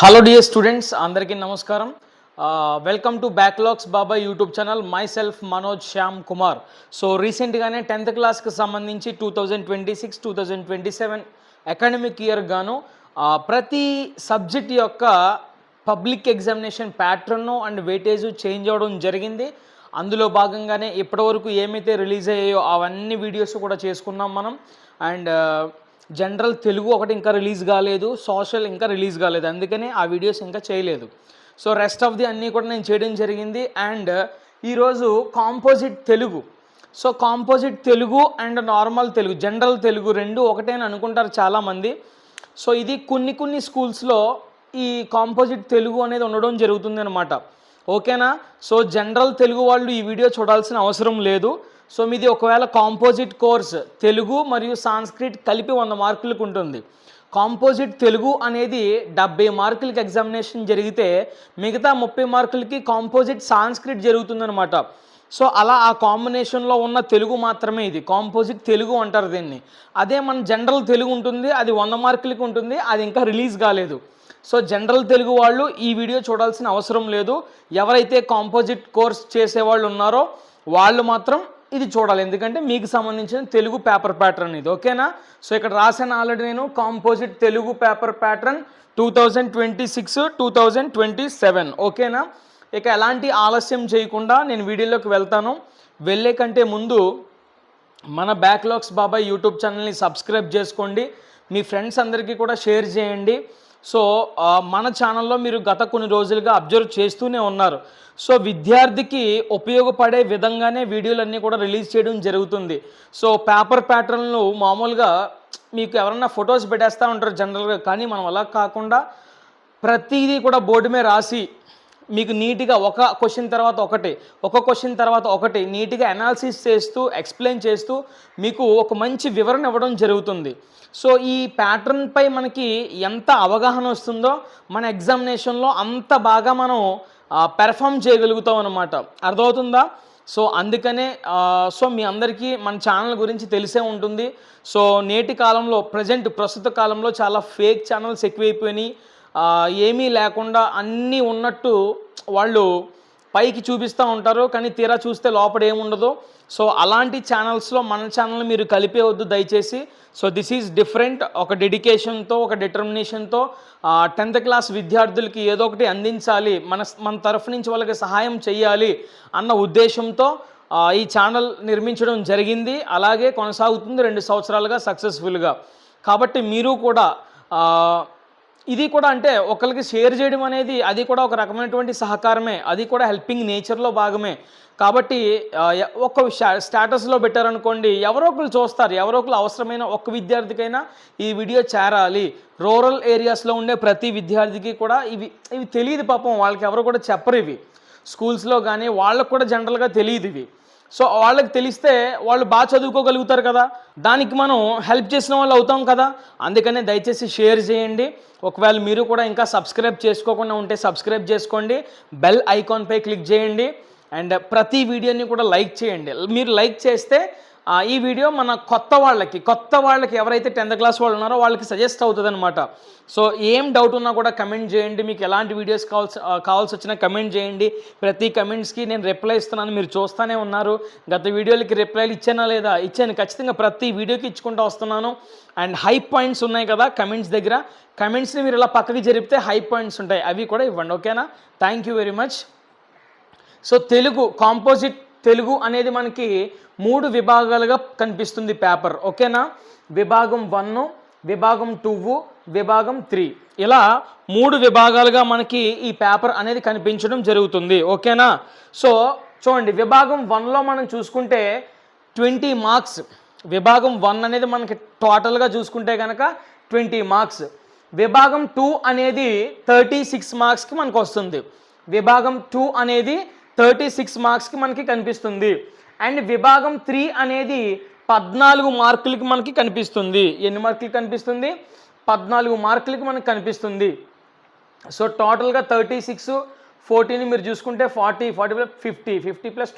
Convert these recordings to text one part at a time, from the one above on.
Hello dear students, అందరికీ నమస్కారం. Welcome to backlogs Baba YouTube channel. My self Manoj Shyam Kumar. So రీసెంట్గానే 10th క్లాస్కి సంబంధించి 2026-2027 అకాడమిక్ ఇయర్ గాను ప్రతి సబ్జెక్ట్ యొక్క public examination pattern and weightage change అవ్వడం జరిగింది. అందులో భాగంగానే ఇప్పటివరకు ఏమైతే రిలీజ్ అయ్యాయో అవన్నీ వీడియోస్ కూడా చేసుకున్నాం మనం. అండ్ జనరల్ తెలుగు ఒకటి ఇంకా రిలీజ్ కాలేదు, సోషల్ ఇంకా రిలీజ్ కాలేదు, అందుకని ఆ వీడియోస్ ఇంకా చేయలేదు. సో రెస్ట్ ఆఫ్ ది అన్నీ కూడా నేను చేయడం జరిగింది. అండ్ ఈరోజు composite Telugu. So composite Telugu and normal Telugu, general Telugu రెండు ఒకటే అని అనుకుంటారు చాలామంది. సో ఇది కొన్ని స్కూల్స్లో ఈ కాంపోజిట్ తెలుగు అనేది ఉండడం జరుగుతుంది అనమాట. ఓకేనా? సో జనరల్ తెలుగు వాళ్ళు ఈ వీడియో చూడాల్సిన అవసరం లేదు. సో మీది ఒకవేళ కాంపోజిట్ కోర్స్ తెలుగు మరియు సాంస్క్రిట్ కలిపి 100 మార్కులకు ఉంటుంది. కాంపోజిట్ తెలుగు అనేది 70 మార్కులకి ఎగ్జామినేషన్ జరిగితే మిగతా 30 మార్కులకి కాంపోజిట్ సాంస్క్రిట్ జరుగుతుందనమాట. సో అలా ఆ కాంబినేషన్లో ఉన్న తెలుగు మాత్రమే ఇది కాంపోజిట్ తెలుగు అంటారు దీన్ని. అదే మన జనరల్ తెలుగు ఉంటుంది, అది 100 మార్కులకి ఉంటుంది, అది ఇంకా రిలీజ్ కాలేదు. సో జనరల్ తెలుగు వాళ్ళు ఈ వీడియో చూడాల్సిన అవసరం లేదు. ఎవరైతే కాంపోజిట్ కోర్స్ చేసేవాళ్ళు ఉన్నారో వాళ్ళు మాత్రం ఇది చూడాలి, ఎందుకంటే మీకు సంబంధించిన తెలుగు పేపర్ ప్యాటర్న్ ఇది. ఓకేనా? సో ఇక్కడ రాసాను ఆల్రెడీ నేను, కాంపోజిట్ తెలుగు పేపర్ ప్యాటర్న్ 2026-2027. ఓకేనా? ఇక ఎలాంటి ఆలస్యం చేయకుండా నేను వీడియోలోకి వెళ్తాను. వెళ్ళే కంటే ముందు మన బ్యాక్లాగ్స్ బాబాయ్ యూట్యూబ్ ఛానల్ని సబ్స్క్రైబ్ చేసుకోండి, మీ ఫ్రెండ్స్ అందరికీ కూడా షేర్ చేయండి. సో మన ఛానల్లో మీరు గత కొన్ని రోజులుగా అబ్జర్వ్ చేస్తూనే ఉన్నారు. సో విద్యార్థికి ఉపయోగపడే విధంగానే వీడియోలన్నీ కూడా రిలీజ్ చేయడం జరుగుతుంది. సో పేపర్ ప్యాటర్న్లు మామూలుగా మీకు ఎవరన్నా ఫొటోస్ పెట్టేస్తూ ఉంటారు జనరల్గా, కానీ మనం అలా కాకుండా ప్రతిదీ కూడా బోర్డు మీద రాసి మీకు నీట్గా ఒక క్వశ్చన్ తర్వాత ఒకటి నీట్గా అనాలిసిస్ చేస్తూ ఎక్స్ప్లెయిన్ చేస్తూ మీకు ఒక మంచి వివరణ ఇవ్వడం జరుగుతుంది. సో ఈ ప్యాటర్న్పై మనకి ఎంత అవగాహన వస్తుందో మన ఎగ్జామినేషన్లో అంత బాగా మనం పెర్ఫామ్ చేయగలుగుతాం అన్నమాట. అర్థమవుతుందా? సో అందుకనే సో మీ అందరికీ మన ఛానల్ గురించి తెలిసే ఉంటుంది. సో నేటి కాలంలో ప్రస్తుత కాలంలో చాలా ఫేక్ ఛానల్స్ ఎక్కువైపోయినాయి. ఏమీ లేకుండా అన్నీ ఉన్నట్టు వాళ్ళు పైకి చూపిస్తూ ఉంటారు, కానీ తీరా చూస్తే లోపల ఏముండదు. సో అలాంటి ఛానల్స్లో మన ఛానల్ మీరు కలిపేవద్దు దయచేసి. So this is different. ఒక డెడికేషన్తో, ఒక డిటర్మినేషన్తో 10th క్లాస్ విద్యార్థులకి ఏదో ఒకటి అందించాలి, మన తరఫు నుంచి వాళ్ళకి సహాయం చేయాలి అన్న ఉద్దేశంతో ఈ ఛానల్ నిర్మించడం జరిగింది. అలాగే కొనసాగుతుంది 2 సంవత్సరాలుగా సక్సెస్ఫుల్గా. కాబట్టి మీరు కూడా ఇది కూడా అంటే ఒకరికి షేర్ చేయడం అనేది అది కూడా ఒక రకమైనటువంటి సహకారమే, అది కూడా హెల్పింగ్ నేచర్లో భాగమే. కాబట్టి ఒక స్టేటస్లో పెట్టారనుకోండి, ఎవరో ఒకరు చూస్తారు, ఎవరో ఒకరు అవసరమైన ఒక్క విద్యార్థికైనా ఈ వీడియో చేరాలి. రూరల్ ఏరియాస్లో ఉండే ప్రతి విద్యార్థికి కూడా ఇవి తెలియదు పాపం, వాళ్ళకి ఎవరు కూడా చెప్పరు ఇవి. స్కూల్స్లో కానీ వాళ్ళకు కూడా జనరల్గా తెలియదు ఇవి. సో వాళ్ళకి తెలిస్తే వాళ్ళు బాగా చదువుకోగలుగుతారు కదా, దానికి మనం హెల్ప్ చేసిన వాళ్ళు అవుతాం కదా. అందుకనే దయచేసి షేర్ చేయండి. ఒకవేళ మీరు కూడా ఇంకా సబ్స్క్రైబ్ చేసుకోకుండా ఉంటే సబ్స్క్రైబ్ చేసుకోండి, బెల్ ఐకాన్పై క్లిక్ చేయండి, అండ్ ప్రతి వీడియోని కూడా లైక్ చేయండి. మీరు లైక్ చేస్తే ఈ వీడియో మన కొత్త వాళ్ళకి ఎవరైతే 10th క్లాస్ వాళ్ళు ఉన్నారో వాళ్ళకి సజెస్ట్ అవుతుంది అనమాట. సో ఏం డౌట్ ఉన్నా కూడా కమెంట్ చేయండి, మీకు ఎలాంటి వీడియోస్ కావాల్సి వచ్చినా కమెంట్ చేయండి. ప్రతి కమెంట్స్కి నేను రిప్లై ఇస్తున్నాను, మీరు చూస్తూనే ఉన్నారు. గత వీడియోలకి రిప్లైలు ఇచ్చానా లేదా? ఇచ్చాను, ఖచ్చితంగా ప్రతి వీడియోకి ఇచ్చుకుంటూ వస్తున్నాను. అండ్ హై పాయింట్స్ ఉన్నాయి కదా కమెంట్స్ దగ్గర, కమెంట్స్ని మీరు ఇలా పక్కకి జరిపితే హై పాయింట్స్ ఉంటాయి, అవి కూడా ఇవ్వండి. ఓకేనా? Thank you very much. So composite Telugu అనేది మనకి 3 విభాగాలుగా కనిపిస్తుంది పేపర్. ఓకేనా? విభాగం 1, విభాగం 2, విభాగం 3, ఇలా 3 విభాగాలుగా మనకి ఈ పేపర్ అనేది కనిపించడం జరుగుతుంది. ఓకేనా? సో చూడండి, విభాగం 1లో మనం చూసుకుంటే 20 మార్క్స్. విభాగం 1 అనేది మనకి టోటల్గా చూసుకుంటే కనుక 20 మార్క్స్. విభాగం 2 అనేది 36 మార్క్స్కి మనకు వస్తుంది. విభాగం 2 అనేది 36 మార్క్స్కి మనకి కనిపిస్తుంది. అండ్ విభాగం 3 అనేది 14 మార్కులకి మనకి కనిపిస్తుంది. ఎన్ని మార్కులకి కనిపిస్తుంది? 14 మార్కులకి మనకి కనిపిస్తుంది. సో టోటల్గా 36, 14 మీరు చూసుకుంటే 40, 50 +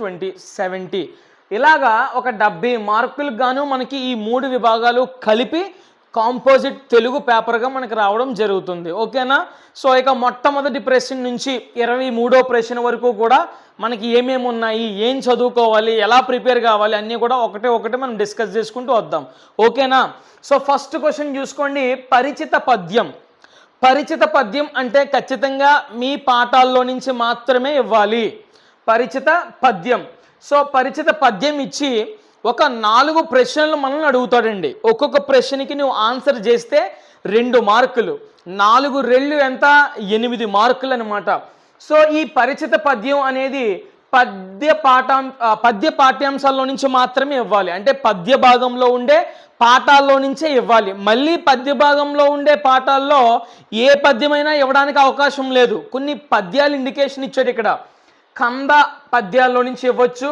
20 70, ఇలాగా ఒక 70 మార్కులకు గాను మనకి ఈ 3 విభాగాలు కలిపి కాంపోజిట్ తెలుగు పేపర్గా మనకి రావడం జరుగుతుంది. ఓకేనా? సో ఇక మొట్టమొదటి ప్రశ్న నుంచి 23వ ప్రశ్న వరకు కూడా మనకి ఏమేమి ఉన్నాయి, ఏం చదువుకోవాలి, ఎలా ప్రిపేర్ కావాలి అన్నీ కూడా ఒకటే మనం డిస్కస్ చేసుకుంటూ వద్దాం. ఓకేనా? సో ఫస్ట్ క్వశ్చన్ చూసుకోండి, పరిచిత పద్యం. పరిచిత పద్యం అంటే ఖచ్చితంగా మీ పాఠాల్లో నుంచి మాత్రమే ఇవ్వాలి పరిచిత పద్యం. సో పరిచిత పద్యం ఇచ్చి ఒక 4 ప్రశ్నలు మనల్ని అడుగుతాడండి. ఒక్కొక్క ప్రశ్నకి నువ్వు ఆన్సర్ చేస్తే 2 మార్కులు, 4 రెళ్ళు ఎంత, 8 మార్కులు అనమాట. సో ఈ పరిచిత పద్యం అనేది పద్య పాఠ్యాంశాల్లో నుంచి మాత్రమే ఇవ్వాలి, అంటే పద్య భాగంలో ఉండే పాఠాల్లో నుంచే ఇవ్వాలి. మళ్ళీ పద్య భాగంలో ఉండే పాఠాల్లో ఏ పద్యమైనా ఇవ్వడానికి అవకాశం లేదు. కొన్ని పద్యాలు ఇండికేషన్ ఇచ్చాడు ఇక్కడ. కంద పద్యాల్లో నుంచి ఇవ్వచ్చు,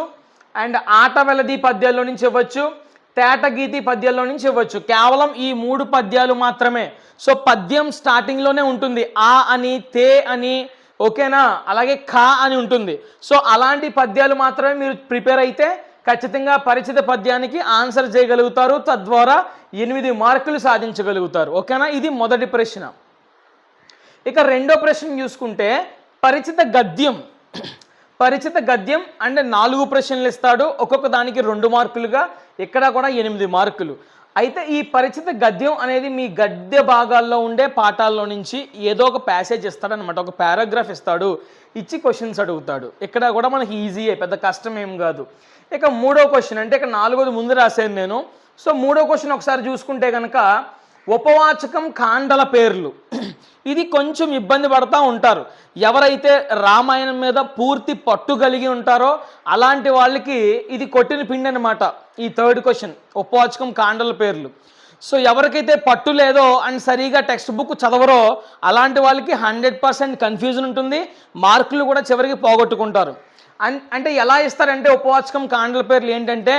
అండ్ ఆట వెలది పద్యాల్లో నుంచి ఇవ్వచ్చు, తేటగీతి పద్యాల్లో నుంచి ఇవ్వచ్చు. కేవలం ఈ 3 పద్యాలు మాత్రమే. సో పద్యం స్టార్టింగ్లోనే ఉంటుంది, ఆ అని, తే అని, ఓకేనా, అలాగే ఖా అని ఉంటుంది. సో అలాంటి పద్యాలు మాత్రమే మీరు ప్రిపేర్ అయితే ఖచ్చితంగా పరిచిత పద్యానికి ఆన్సర్ చేయగలుగుతారు, తద్వారా 8 మార్కులు సాధించగలుగుతారు. ఓకేనా? ఇది మొదటి ప్రశ్న. ఇక రెండో ప్రశ్న చూసుకుంటే పరిచిత గద్యం. పరిచిత గద్యం అంటే 4 ప్రశ్నలు ఇస్తాడు, ఒక్కొక్క దానికి 2 మార్కులుగా, ఇక్కడ కూడా 8 మార్కులు. అయితే ఈ పరిచిత గద్యం అనేది మీ గద్య భాగాల్లో ఉండే పాఠాల్లో నుంచి ఏదో ఒక ప్యాసేజ్ ఇస్తాడనమాట, ఒక పారాగ్రాఫ్ ఇస్తాడు, ఇచ్చి క్వశ్చన్స్ అడుగుతాడు. ఇక్కడ కూడా మనకి ఈజీయే, పెద్ద కష్టం ఏం కాదు. ఇక మూడో క్వశ్చన్, అంటే ఇక 4ది ముందు రాశాను నేను. సో మూడో క్వశ్చన్ ఒకసారి చూసుకుంటే కనుక ఉపవాచకం కాండల పేర్లు. ఇది కొంచెం ఇబ్బంది పడుతూ ఉంటారు ఎవరైతే రామాయణం మీద పూర్తి పట్టు కలిగి ఉంటారో అలాంటి వాళ్ళకి ఇది కొట్టిన పిండి అనమాట. ఈ థర్డ్ క్వశ్చన్ ఉపవాచకం కాండల పేర్లు. సో ఎవరికైతే పట్టు లేదో అండ్ సరిగా టెక్స్ట్ బుక్ చదవరో అలాంటి వాళ్ళకి 100% కన్ఫ్యూజన్ ఉంటుంది, మార్కులు కూడా చివరికి పోగొట్టుకుంటారు. అంటే ఎలా ఇస్తారంటే ఉపవాచకం కాండల పేర్లు ఏంటంటే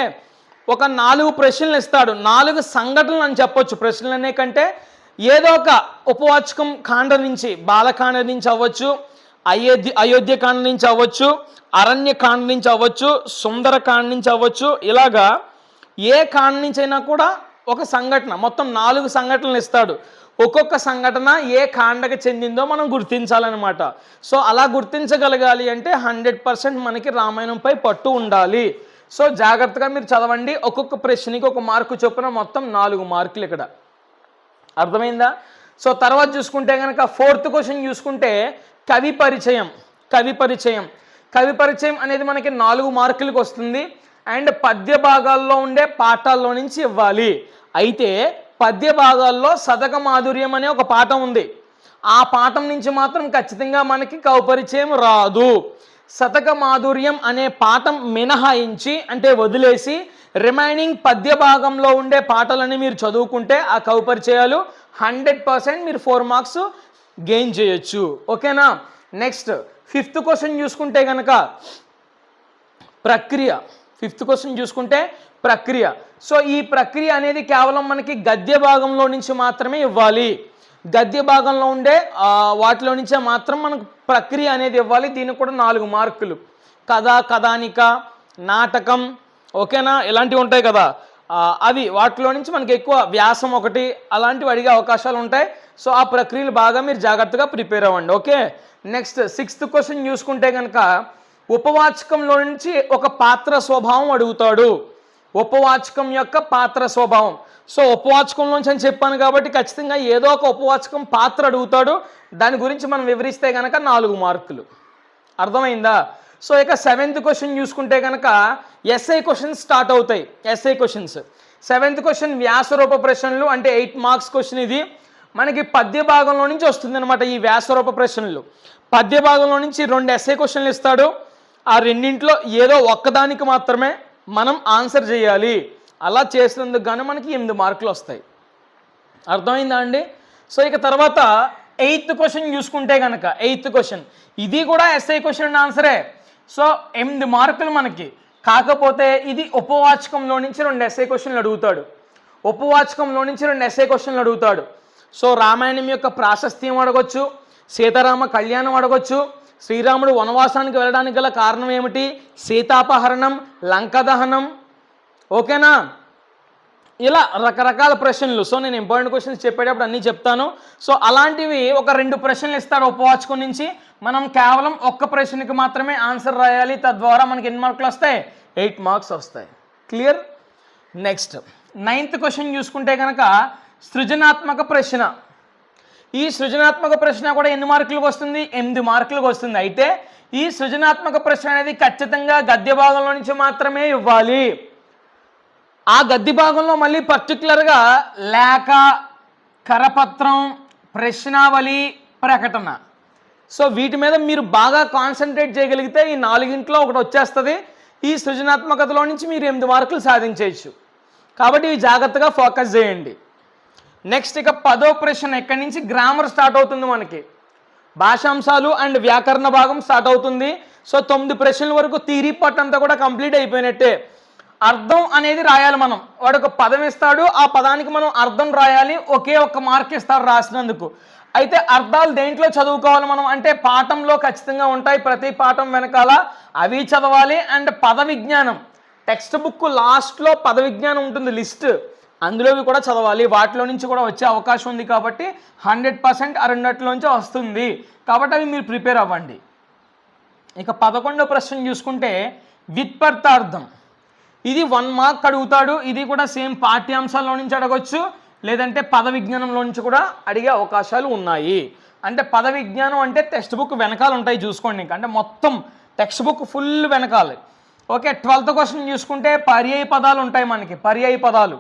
ఒక 4 ప్రశ్నలు ఇస్తాడు, 4 సంఘటనలు అని చెప్పొచ్చు. ప్రశ్నలు అనే కంటే ఏదో ఒక ఉపవాచకం కాండ నుంచి, బాలకాండ నుంచి అవ్వచ్చు, అయోధ్యకాండ నుంచి అవ్వచ్చు, అరణ్యకాండ నుంచి అవ్వచ్చు, సుందరకాండ నుంచి అవ్వచ్చు, ఇలాగా ఏ కాండ నుంచి అయినా కూడా ఒక సంఘటన, మొత్తం 4 సంఘటనలు ఇస్తాడు. ఒక్కొక్క సంఘటన ఏ కాండకి చెందిందో మనం గుర్తించాలన్నమాట. సో అలా గుర్తించగలగాలి అంటే 100% మనకి రామాయణంపై పట్టు ఉండాలి. సో జాగ్రత్తగా మీరు చదవండి. ఒక్కొక్క ప్రశ్నకి 1 మార్కు చొప్పున మొత్తం 4 మార్కులు ఇక్కడ. అర్థమైందా? సో తర్వాత చూసుకుంటే కనుక 4th క్వశ్చన్ చూసుకుంటే కవి పరిచయం. కవి పరిచయం కవి పరిచయం అనేది మనకి 4 మార్కులకు వస్తుంది అండ్ పద్య భాగాల్లో ఉండే పాఠాల్లో నుంచి ఇవ్వాలి. అయితే పద్య భాగాల్లో శతక మాధుర్యం అనే ఒక పాఠం ఉంది. ఆ పాఠం నుంచి మాత్రం ఖచ్చితంగా మనకి కవి పరిచయం రాదు. శతక మాధుర్యం అనే పాఠం మినహాయించి, అంటే వదిలేసి, రిమైనింగ్ పద్య భాగంలో ఉండే పాటలని మీరు చదువుకుంటే ఆ కవి పరిచయాలు 100% మీరు 4 మార్క్స్ గెయిన్ చేయొచ్చు. ఓకేనా? నెక్స్ట్ 5th క్వశ్చన్ చూసుకుంటే కనుక ప్రక్రియ. 5th క్వశ్చన్ చూసుకుంటే ప్రక్రియ. సో ఈ ప్రక్రియ అనేది కేవలం మనకి గద్య భాగంలో నుంచి మాత్రమే ఇవ్వాలి. గద్య భాగంలో ఉండే వాటిలో నుంచే మాత్రం మనకు ప్రక్రియ అనేది ఇవ్వాలి. దీనికి కూడా 4 మార్కులు. కథ, కథానిక, నాటకం, ఓకేనా, ఇలాంటివి ఉంటాయి కదా, అవి వాటిలో నుంచి మనకి ఎక్కువ వ్యాసం ఒకటి అలాంటివి అడిగే అవకాశాలు ఉంటాయి. సో ఆ ప్రక్రియలు బాగా మీరు జాగ్రత్తగా ప్రిపేర్ అవ్వండి. ఓకే. నెక్స్ట్ 6th క్వశ్చన్ చూసుకుంటే కనుక ఉపవాచకంలో నుంచి ఒక పాత్ర స్వభావం అడుగుతాడు. ఉపవాచకం యొక్క పాత్ర స్వభావం. సో ఉపవాచకంలోంచి అని చెప్పాను కాబట్టి ఖచ్చితంగా ఏదో ఒక ఉపవాచకం పాత్ర అడుగుతాడు. దాని గురించి మనం వివరిస్తే కనుక 4 మార్కులు. అర్థమైందా? సో ఇక 7th క్వశ్చన్ చూసుకుంటే కనుక ఎస్ఐ క్వశ్చన్స్ స్టార్ట్ అవుతాయి. ఎస్ఐ క్వశ్చన్స్ 7th క్వశ్చన్ వ్యాసరూప ప్రశ్నలు, అంటే 8 మార్క్స్ క్వశ్చన్. ఇది మనకి పద్య భాగంలో నుంచి వస్తుంది అనమాట. ఈ వ్యాసరూప ప్రశ్నలు పద్య భాగంలో నుంచి 2 ఎస్ఐ క్వశ్చన్లు ఇస్తాడు. ఆ రెండింటిలో ఏదో ఒక్కదానికి మాత్రమే మనం ఆన్సర్ చేయాలి. అలా చేసినందుకు గాను మనకి 8 మార్కులు వస్తాయి. అర్థమైందా అండి? సో ఇక తర్వాత 8th క్వశ్చన్ చూసుకుంటే కనుక 8th క్వశ్చన్ ఇది కూడా ఎస్ఐ క్వశ్చన్ అండ్ ఆన్సరే. సో 8 మార్కులు మనకి. కాకపోతే ఇది ఉపవాచకంలో నుంచి 2 ఎస్ఐ క్వశ్చన్లు అడుగుతాడు. ఉపవాచకంలో నుంచి 2 ఎస్ఐ క్వశ్చన్లు అడుగుతాడు. సో రామాయణం యొక్క ప్రాశస్త్యం అడగొచ్చు, సీతారామ కళ్యాణం అడగొచ్చు, శ్రీరాముడు వనవాసానికి వెళ్ళడానికి గల కారణం ఏమిటి, సీతాపహరణం, లంక దహనం, ఓకేనా, ఇలా రకరకాల ప్రశ్నలు. సో నేను ఇంపార్టెంట్ క్వశ్చన్స్ చెప్పేటప్పుడు అన్నీ చెప్తాను. సో అలాంటివి ఒక 2 ప్రశ్నలు ఇస్తారు ఉపవాచకం నుంచి. మనం కేవలం ఒక్క ప్రశ్నకి మాత్రమే ఆన్సర్ రాయాలి. తద్వారా మనకి ఎన్ని మార్కులు వస్తాయి? 8 మార్క్స్ వస్తాయి. క్లియర్? నెక్స్ట్ 9th క్వశ్చన్ చూసుకుంటే కనుక సృజనాత్మక ప్రశ్న. ఈ సృజనాత్మక ప్రశ్న కూడా ఎన్ని మార్కులకు వస్తుంది? 8 మార్కులకు వస్తుంది. అయితే ఈ సృజనాత్మక ప్రశ్న అనేది ఖచ్చితంగా గద్య భాగంలో నుంచి మాత్రమే ఇవ్వాలి. ఆ గద్య భాగంలో మళ్ళీ పర్టికులర్గా లేఖ, కరపత్రం, ప్రశ్నావళి, ప్రకటన. సో వీటి మీద మీరు బాగా కాన్సన్ట్రేట్ చేయగలిగితే ఈ 4గింట్లో ఒకటి వచ్చేస్తుంది. ఈ సృజనాత్మకతలో నుంచి మీరు 8 మార్కులు సాధించవచ్చు. కాబట్టి ఇవి జాగ్రత్తగా ఫోకస్ చేయండి. నెక్స్ట్ ఇక 10వ ప్రశ్న. ఇక్కడి నుంచి గ్రామర్ స్టార్ట్ అవుతుంది మనకి. భాషాంశాలు అండ్ వ్యాకరణ భాగం స్టార్ట్ అవుతుంది. సో 9 ప్రశ్నల వరకు థియరీ పార్ట్ అంతా కూడా కంప్లీట్ అయిపోయినట్టే. అర్థం అనేది రాయాలి మనం. వాడు ఒక పదం ఇస్తాడు, ఆ పదానికి మనం అర్థం రాయాలి. ఒకే ఒక్క మార్క్ ఇస్తారు రాసినందుకు. అయితే అర్థాలు దేంట్లో చదువుకోవాలి మనం అంటే పాఠంలో ఖచ్చితంగా ఉంటాయి. ప్రతి పాఠం వెనకాల అవి చదవాలి. అండ్ పద విజ్ఞానం, టెక్స్ట్ బుక్ లాస్ట్లో పద విజ్ఞానం ఉంటుంది లిస్ట్, అందులోవి కూడా చదవాలి. వాటిలో నుంచి కూడా వచ్చే అవకాశం ఉంది. కాబట్టి 100% ఆ రెండిట్లోంచి వస్తుంది. కాబట్టి అవి మీరు ప్రిపేర్ అవ్వండి. ఇక 11వ ప్రశ్న చూసుకుంటే వ్యుత్పత్తార్థం. ఇది 1 మార్క్ అడుగుతాడు. ఇది కూడా సేమ్ పాఠ్యాంశాల్లో నుంచి అడగొచ్చు, లేదంటే పద విజ్ఞానంలో నుంచి కూడా అడిగే అవకాశాలు ఉన్నాయి. అంటే పద విజ్ఞానం అంటే టెక్స్ట్ బుక్ వెనకాల ఉంటాయి చూసుకోండి. అంటే మొత్తం టెక్స్ట్ బుక్ ఫుల్ వెనకాల. ఓకే, 12th క్వశ్చన్ చూసుకుంటే పర్యాయ పదాలు ఉంటాయి మనకి, పర్యాయ పదాలు.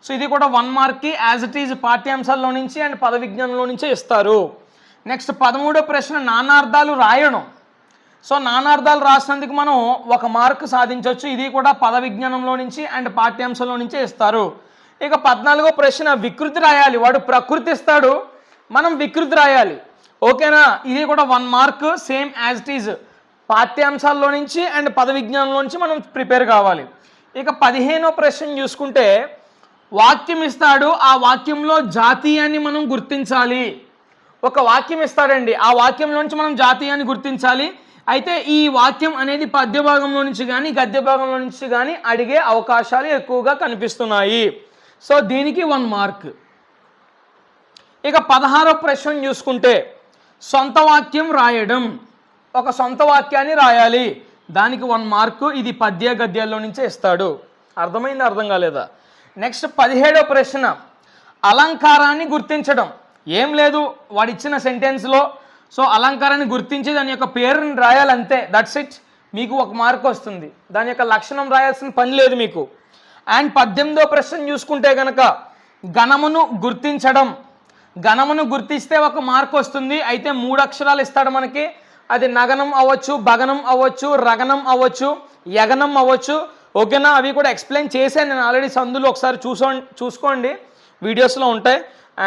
సో ఇది కూడా 1 మార్క్కి యాజ్ ఇట్ ఈజ్ పాఠ్యాంశాల్లో నుంచి అండ్ పద విజ్ఞానంలో నుంచే ఇస్తారు. నెక్స్ట్ 13వ ప్రశ్న నానార్థాలు రాయడం. సో నానార్థాలు రాసినందుకు మనం 1 మార్క్ సాధించవచ్చు. ఇది కూడా పద విజ్ఞానంలో నుంచి అండ్ పాఠ్యాంశంలో నుంచే ఇస్తారు. ఇక 14వ ప్రశ్న వికృతి రాయాలి. వాడు ప్రకృతి ఇస్తాడు, మనం వికృతి రాయాలి. ఓకేనా? ఇది కూడా 1 mark same as it is పాఠ్యాంశాల్లో నుంచి అండ్ పద విజ్ఞానంలో నుంచి మనం ప్రిపేర్ కావాలి. ఇక 15వ ప్రశ్న చూసుకుంటే వాక్యం ఇస్తాడు. ఆ వాక్యంలో జాతీయాన్ని మనం గుర్తించాలి. ఒక వాక్యం ఇస్తాడండి, ఆ వాక్యంలో నుంచి మనం జాతీయాన్ని గుర్తించాలి. అయితే ఈ వాక్యం అనేది పద్య భాగంలో నుంచి కానీ గద్య భాగంలో నుంచి కానీ అడిగే అవకాశాలు ఎక్కువగా కనిపిస్తున్నాయి. సో దీనికి 1 మార్క్. ఇక 16వ ప్రశ్న చూసుకుంటే సొంత వాక్యం రాయడం. ఒక సొంత వాక్యాన్ని రాయాలి, దానికి 1 మార్కు. ఇది పద్య గద్యాల్లో నుంచే ఇస్తాడు. అర్థమైందా? అర్థం కాలేదా? నెక్స్ట్ 17వ ప్రశ్న అలంకారాన్ని గుర్తించడం. ఏం లేదు, వాడిచ్చిన సెంటెన్స్లో సో అలంకారాన్ని గుర్తించి దాని యొక్క పేరుని రాయాలంతే. That's it. మీకు 1 మార్క్ వస్తుంది. దాని యొక్క లక్షణం రాయాల్సిన పని లేదు మీకు. అండ్ 18వ ప్రశ్న చూసుకుంటే కనుక గణమును గుర్తించడం. గణమును గుర్తిస్తే 1 మార్క్ వస్తుంది. అయితే 3 అక్షరాలు ఇస్తాడు మనకి. అది నగనం అవ్వచ్చు, భగనం అవ్వచ్చు, రగనం అవ్వచ్చు, యగనం అవ్వచ్చు. ఓకేనా? అవి కూడా ఎక్స్ప్లెయిన్ చేశాను నేను ఆల్రెడీ. సందులో ఒకసారి చూసుకోండి, వీడియోస్లో ఉంటాయి.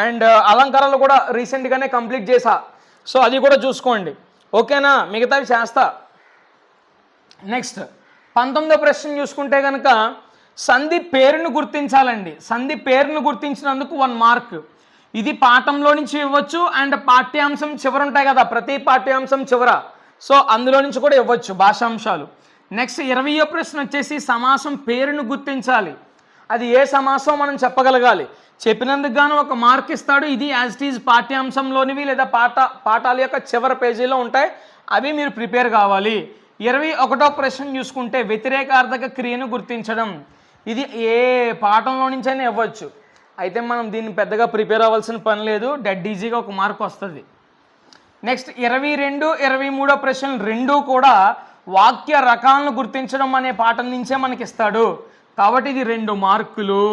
అండ్ అలంకారాలు కూడా రీసెంట్గానే కంప్లీట్ చేసా. సో అది కూడా చూసుకోండి. ఓకేనా? మిగతావి చేస్తా. నెక్స్ట్ 19వ ప్రశ్న చూసుకుంటే కనుక సంధి పేరును గుర్తించాలండి. సంధి పేరును గుర్తించినందుకు 1 మార్క్. ఇది పాఠంలో నుంచి ఇవ్వచ్చు అండ్ పాఠ్యాంశం చివర ఉంటాయి కదా, ప్రతి పాఠ్యాంశం చివర. సో అందులో నుంచి కూడా ఇవ్వచ్చు భాషాంశాలు. నెక్స్ట్ 20వ ప్రశ్న వచ్చేసి సమాసం పేరును గుర్తించాలి. అది ఏ సమాసం మనం చెప్పగలగాలి. చెప్పినందుకు గాను 1 మార్క్ ఇస్తాడు. ఇది యాజ్ ఇట్ ఈజ్ పాఠ్యాంశంలోనివి లేదా పాఠాల యొక్క చివరి పేజీలో ఉంటాయి. అవి మీరు ప్రిపేర్ కావాలి. 21వ ప్రశ్న చూసుకుంటే వ్యతిరేకార్థక క్రియను గుర్తించడం. ఇది ఏ పాఠంలో నుంచైనా ఇవ్వచ్చు. అయితే మనం దీన్ని పెద్దగా ప్రిపేర్ అవ్వాల్సిన పని లేదు. డెడ్ ఈజీగా 1 మార్క్ వస్తుంది. నెక్స్ట్ 22, 23వ ప్రశ్నలు రెండూ కూడా వాక్య రకాలను గుర్తించడం అనే పాఠం నుంచే మనకి ఇస్తాడు. కాబట్టి ఇది 2 మార్కులు.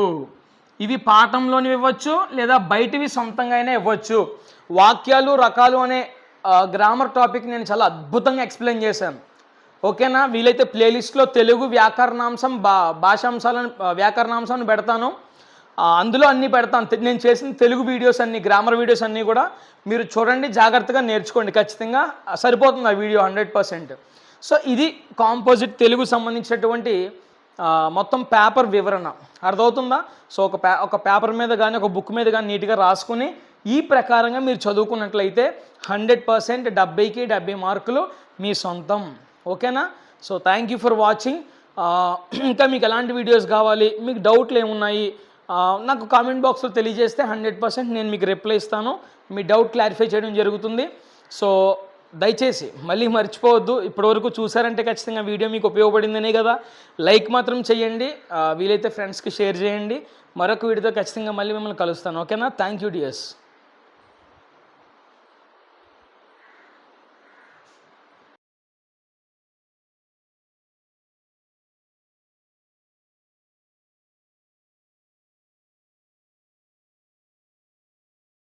ఇవి పాఠంలోని ఇవ్వచ్చు లేదా బయటివి సొంతంగా అయినా ఇవ్వచ్చు. వాక్యాలు రకాలు అనే గ్రామర్ టాపిక్ నేను చాలా అద్భుతంగా ఎక్స్ప్లెయిన్ చేశాను. ఓకేనా? వీలైతే ప్లేలిస్ట్లో తెలుగు వ్యాకరణాంశం భాషాంశాలను వ్యాకరణాంశాన్ని పెడతాను. అందులో అన్నీ పెడతాను. నేను చేసిన తెలుగు వీడియోస్ అన్నీ, గ్రామర్ వీడియోస్ అన్నీ కూడా మీరు చూడండి, జాగ్రత్తగా నేర్చుకోండి. ఖచ్చితంగా సరిపోతుంది ఆ వీడియో 100%. సో ఇది కాంపోజిట్ తెలుగు సంబంధించినటువంటి మొత్తం పేపర్ వివరణ. అర్థమవుతుందా? సో ఒక పేపర్ మీద కానీ ఒక బుక్ మీద కానీ నీట్గా రాసుకుని ఈ ప్రకారంగా మీరు చదువుకున్నట్లయితే 100% 70కి 70 మార్కులు మీ సొంతం. ఓకేనా? So thank you for watching. ఇంకా మీకు ఎలాంటి వీడియోస్ కావాలి, మీకు డౌట్లు ఏమున్నాయి, నాకు కామెంట్ బాక్స్లో తెలియజేస్తే 100% నేను మీకు రిప్లై ఇస్తాను, మీ డౌట్ క్లారిఫై చేయడం జరుగుతుంది. సో దయచేసి మళ్ళీ మర్చిపోవద్దు, ఇప్పటివరకు చూసారంటే ఖచ్చితంగా వీడియో మీకు ఉపయోగపడిందనే కదా, లైక్ మాత్రం చేయండి, వీలైతే ఫ్రెండ్స్కి షేర్ చేయండి. మరొక వీడియోతో ఖచ్చితంగా మళ్ళీ మిమ్మల్ని కలుస్తాను. ఓకేనా? Thank you dears.